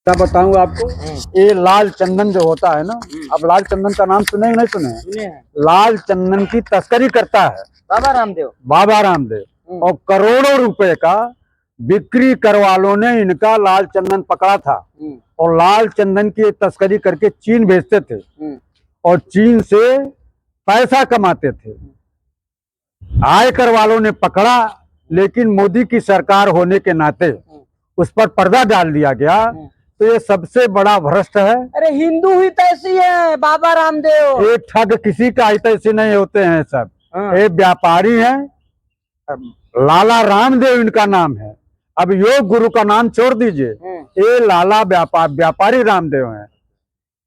क्या बताऊं आपको। ये लाल चंदन जो होता है ना, अब लाल चंदन का नाम सुने नहीं सुने? सुने हैं। लाल चंदन की तस्करी करता है बाबा रामदेव। बाबा रामदेव, और करोड़ों रुपए का बिक्री करवालों ने इनका लाल चंदन पकड़ा था और लाल चंदन की तस्करी करके चीन भेजते थे और चीन से पैसा कमाते थे। आयकर वालों ने पकड़ा, लेकिन मोदी की सरकार होने के नाते उस पर पर्दा डाल दिया गया। तो ये सबसे बड़ा भ्रष्ट है। अरे हिंदू ही तैसी है बाबा रामदेव। ये ठग किसी का ऐसे नहीं होते हैं सब। ये व्यापारी हैं। लाला रामदेव इनका नाम है। अब योग गुरु का नाम छोड़ दीजिए, ये लाला व्यापारी रामदेव हैं।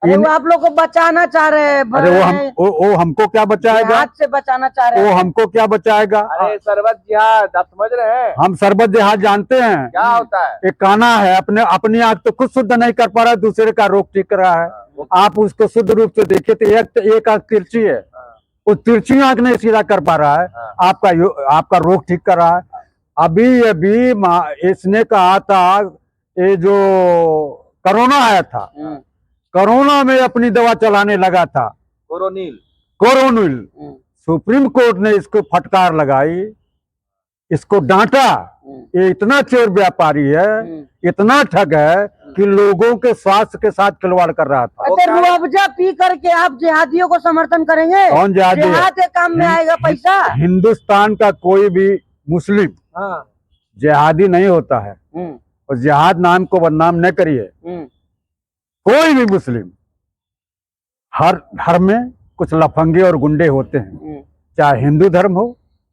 वो आप लोग को बचाना चाह रहे हैं। अरे वो हमको क्या बचाएगा? हाथ से बचाना चाह रहे हैं। वो हमको क्या बचाएगा? अरे सरबत जिहाद आप समझ रहे हैं? हम सरबत जिहाद जानते हैं क्या होता है। एक काना है, अपनी आंख तो खुद शुद्ध नहीं कर पा रहा, दूसरे का रोग ठीक कर रहा है। आप उसको शुद्ध रूप से देखिए तो एक आंख तिरछी है, वो तिरछी आंख नहीं सीधा कर पा रहा है, आपका रोग ठीक कर रहा है। अभी इसने कहा था, ये जो कोरोना आया था, कोरोना में अपनी दवा चलाने लगा था, कोरोनिल। सुप्रीम कोर्ट ने इसको फटकार लगाई, इसको डांटा। ये इतना चोर व्यापारी है, इतना ठग है कि लोगों के स्वास्थ्य के साथ खिलवाड़ कर रहा था। रुअफ़ज़ा पी करके आप जिहादियों को समर्थन करेंगे? कौन जिहादी? जिहाद के काम में आएगा पैसा। हिंदुस्तान का कोई भी मुस्लिम जिहादी नहीं होता है, और जिहाद नाम को बदनाम न करिए। कोई भी मुस्लिम, हर धर्म में कुछ लफंगे और गुंडे होते हैं, चाहे हिंदू धर्म हो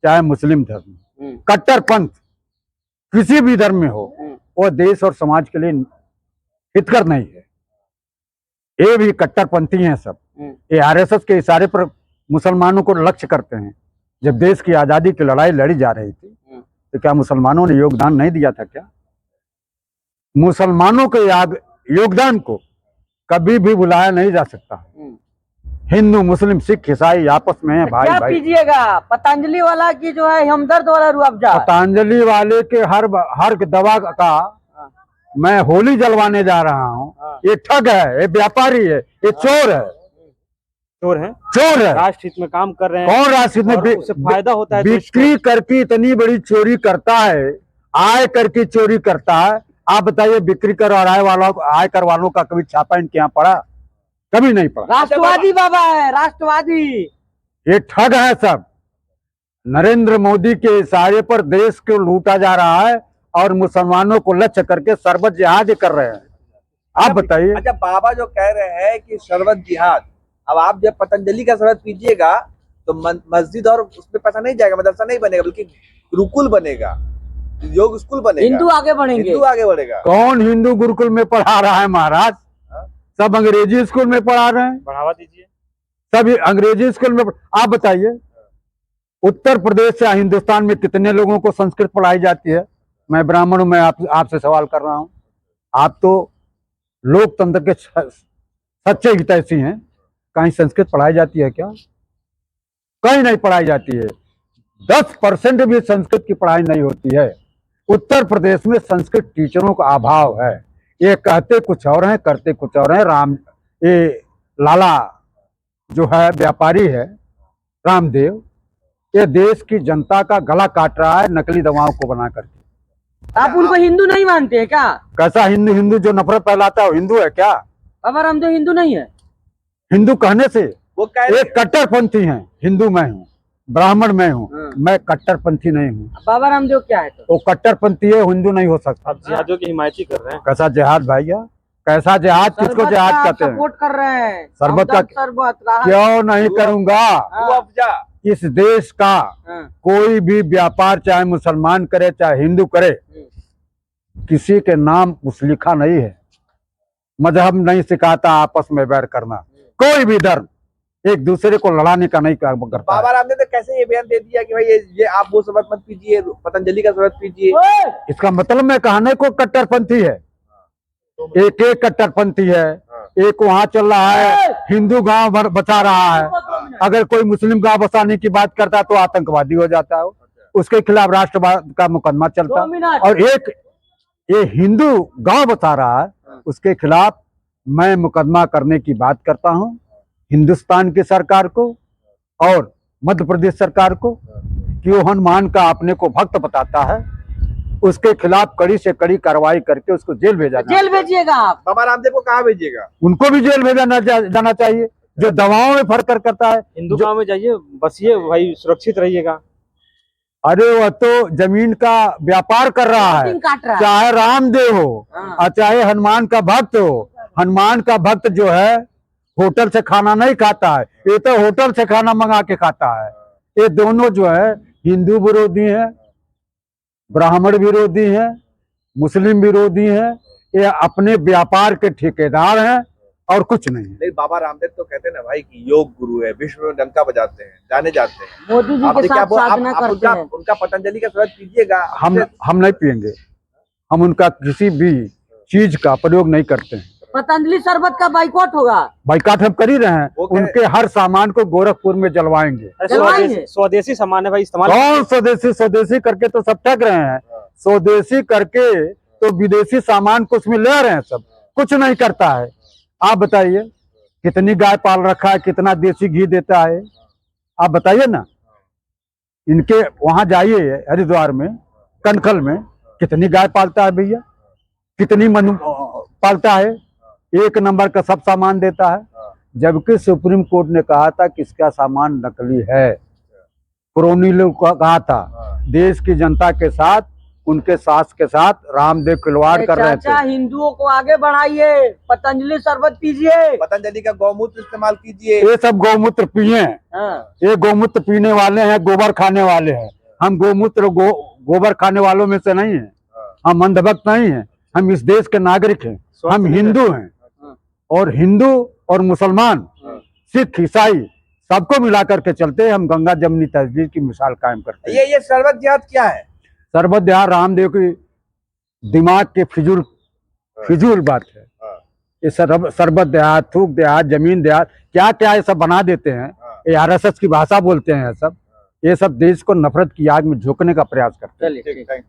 चाहे मुस्लिम धर्म हो। कट्टरपंथ किसी भी धर्म में हो, वो देश और समाज के लिए हितकर नहीं है। ये भी कट्टरपंथी हैं सब। ये आरएसएस के इशारे पर मुसलमानों को लक्ष्य करते हैं। जब देश की आजादी की लड़ाई लड़ी जा रही थी, तो क्या मुसलमानों ने योगदान नहीं दिया था क्या? मुसलमानों के योगदान को कभी भी बुलाया नहीं जा सकता। हिंदू मुस्लिम सिख ईसाई आपस में है भाई क्या भाई। पीजिएगा पतंजलि वाला की जो है हमदर्द वाला रुअफ़ज़ा? पतंजलि वाले के हर दवा का मैं होली जलवाने जा रहा हूँ। ये ठग है, ये व्यापारी है, ये चोर है। चोर है। राष्ट्रहित में काम कर रहे हैं। कौन राष्ट्रहित में? उससे फायदा होता है। बिक्री करके इतनी बड़ी चोरी करता है, आय करके चोरी करता है। आप बताइए, बिक्री कर और आयकर वालों का कभी छापा इनके यहाँ पड़ा? कभी नहीं पड़ा। राष्ट्रवादी बाबा है, राष्ट्रवादी। ये ठग है सब। नरेंद्र मोदी के इशारे पर देश को लूटा जा रहा है और मुसलमानों को लक्ष्य करके सरबत जिहाद कर रहे हैं। आप बताइए। अच्छा, बाबा जो कह रहे हैं कि शरबत जिहाद, अब आप जब पतंजलि का शरबत पीजिएगा तो मस्जिद और उसमें पैसा नहीं जाएगा, मदरसा नहीं बनेगा, बल्कि गुरुकुल बनेगा, योग स्कूल बनेगा, हिंदू आगे बढ़ेंगे, हिंदू आगे बढ़ेगा। कौन हिंदू गुरुकुल में पढ़ा रहा है महाराज? सब अंग्रेजी स्कूल में पढ़ा रहे हैं। बढ़ावा दीजिए। सब अंग्रेजी स्कूल में। आप बताइए, उत्तर प्रदेश या हिंदुस्तान में कितने लोगों को संस्कृत पढ़ाई जाती है? मैं ब्राह्मण हूं, मैं आपसे सवाल कर रहा हूं। आप तो लोकतंत्र के सच्चे हितैषी हैं। कहीं संस्कृत पढ़ाई जाती है क्या? कहीं नहीं पढ़ाई जाती है। 10% भी संस्कृत की पढ़ाई नहीं होती है। उत्तर प्रदेश में संस्कृत टीचरों का अभाव है। ये कहते कुछ और हैं, करते कुछ और हैं। ये लाला जो है व्यापारी है रामदेव, ये देश की जनता का गला काट रहा है नकली दवाओं को बना करके। आप उनको हिंदू नहीं मानते हैं क्या? कैसा हिंदू? जो नफरत फैलाता है वो हिंदू है क्या? बाबा रामदेव हिंदू नहीं है। हिंदू कहने से वो एक कट्टरपंथी हैं। हिंदू मैं हूँ, ब्राह्मण मैं हूँ, मैं कट्टरपंथी नहीं हूँ। बाबा रामदेव क्या है? तो वो कट्टरपंथी है, हिंदू नहीं हो सकता। आप जिहादियों की हिमायती कर रहे हैं। कैसा जिहाद भैया? कैसा जिहाद? किसको जिहाद कहते हैं? सपोर्ट कर रहे हैं। सरबत का क्यों नहीं करूंगा? रुअफ़ज़ा। इस देश का कोई भी व्यापार, चाहे मुसलमान करे चाहे हिंदू करे, किसी के नाम उस लिखा नहीं है। मजहब नहीं सिखाता आपस में बैर करना। कोई भी धर्म एक दूसरे को लड़ाने का नहीं करता। बाबा रामदेव ने कैसे ये बयान दे दिया कि भाई ये आप वो शरबत मत पीजिए, पतंजलि का शरबत पीजिए? इसका मतलब मैं कहने को कट्टरपंथी है। एक कट्टरपंथी है, एक वहाँ चल रहा है हिंदू गांव बचा रहा है। अगर कोई मुस्लिम गांव बसाने की बात करता है तो आतंकवादी हो जाता है, उसके खिलाफ राष्ट्रवाद का मुकदमा चलता है। और एक ये हिंदू गांव बसा रहा है उसके खिलाफ मैं मुकदमा करने की बात करता हूं हिंदुस्तान की सरकार को और मध्य प्रदेश सरकार को कि वो हनुमान का अपने को भक्त बताता है, उसके खिलाफ कड़ी से कड़ी कार्रवाई करके उसको जेल भेजा जाए। जेल भेजिएगा आप। बाबा रामदेव को कहाँ भेजिएगा? उनको भी जेल भेजा जाना चाहिए जो दवाओं में फर्क करता है। हिंदू गांव में जाइए, बसिए भाई, सुरक्षित रहिएगा। अरे वह तो जमीन का व्यापार कर रहा है, कटिंग काट रहा है। चाहे रामदेव हो और चाहे हनुमान का भक्त हो। हनुमान का भक्त जो है होटल से खाना नहीं खाता है, ये तो होटल से खाना मंगा के खाता है। ये दोनों जो है हिंदू विरोधी है, ब्राह्मण विरोधी है, मुस्लिम विरोधी है। ये अपने व्यापार के ठेकेदार हैं और कुछ नहीं है। नहीं, बाबा रामदेव तो कहते हैं ना भाई कि योग गुरु है, विश्व में डंका बजाते हैं, जाने जाते हैं। मोदी जी आप के देखिए, साथ साधना करते हैं। उनका पतंजलि का शरबत पीजिएगा। हम नहीं पियेंगे, हम उनका किसी भी चीज का प्रयोग नहीं करते हैं। पतंजलि शरबत का बाइकआउट होगा। बाइकाट हम कर ही रहे हैं। वो कह- उनके हर सामान को गोरखपुर में जलवाएंगे। अरे जलवाएंगे। स्वदेशी सामान है भाई, इस्तेमाल कौन स्वदेशी? स्वदेशी करके तो सब ठग रहे हैं। स्वदेशी करके तो विदेशी सामान को उसमें ले रहे हैं, सब कुछ नहीं करता है। आप बताइए कितनी गाय पाल रखा है, कितना देसी घी देता है, आप बताइए ना। इनके वहां जाइए हरिद्वार में, कनखल में, कितनी गाय पालता है भैया, कितनी मनु पालता है, एक नंबर का सब सामान देता है। जबकि सुप्रीम कोर्ट ने कहा था कि इसका सामान नकली है। पुरानी लोग कहा था देश की जनता के साथ, उनके सास के साथ रामदेव खिलवाड़ कर रहे चाचा, थे। हिंदुओं को आगे बढ़ाइए, पतंजलि शरबत पीजिए। पतंजलि का गौमूत्र इस्तेमाल कीजिए। ये सब गौमूत्र पिए, ये गौमूत्र पीने वाले हैं, गोबर खाने वाले हैं। हम गोमूत्र गोबर खाने वालों में से नहीं है, हम अंधभक्त नहीं है, हम इस देश के नागरिक हैं, हम हिंदू हैं। और हिंदू और मुसलमान, सिख, ईसाई सबको मिला करके चलते हैं। हम गंगा जमुनी तहजीब की मिसाल कायम करते हैं। ये शरबत जिहाद क्या है? सरबत दयाल रामदेव की दिमाग के फिजूल बात है। ये सरबत देहात, थूक देहात, जमीन देहात, क्या क्या ये सब बना देते हैं। ये आरएसएस की भाषा बोलते हैं। ये सब देश को नफरत की आग में झोंकने का प्रयास करते हैं। चलिए।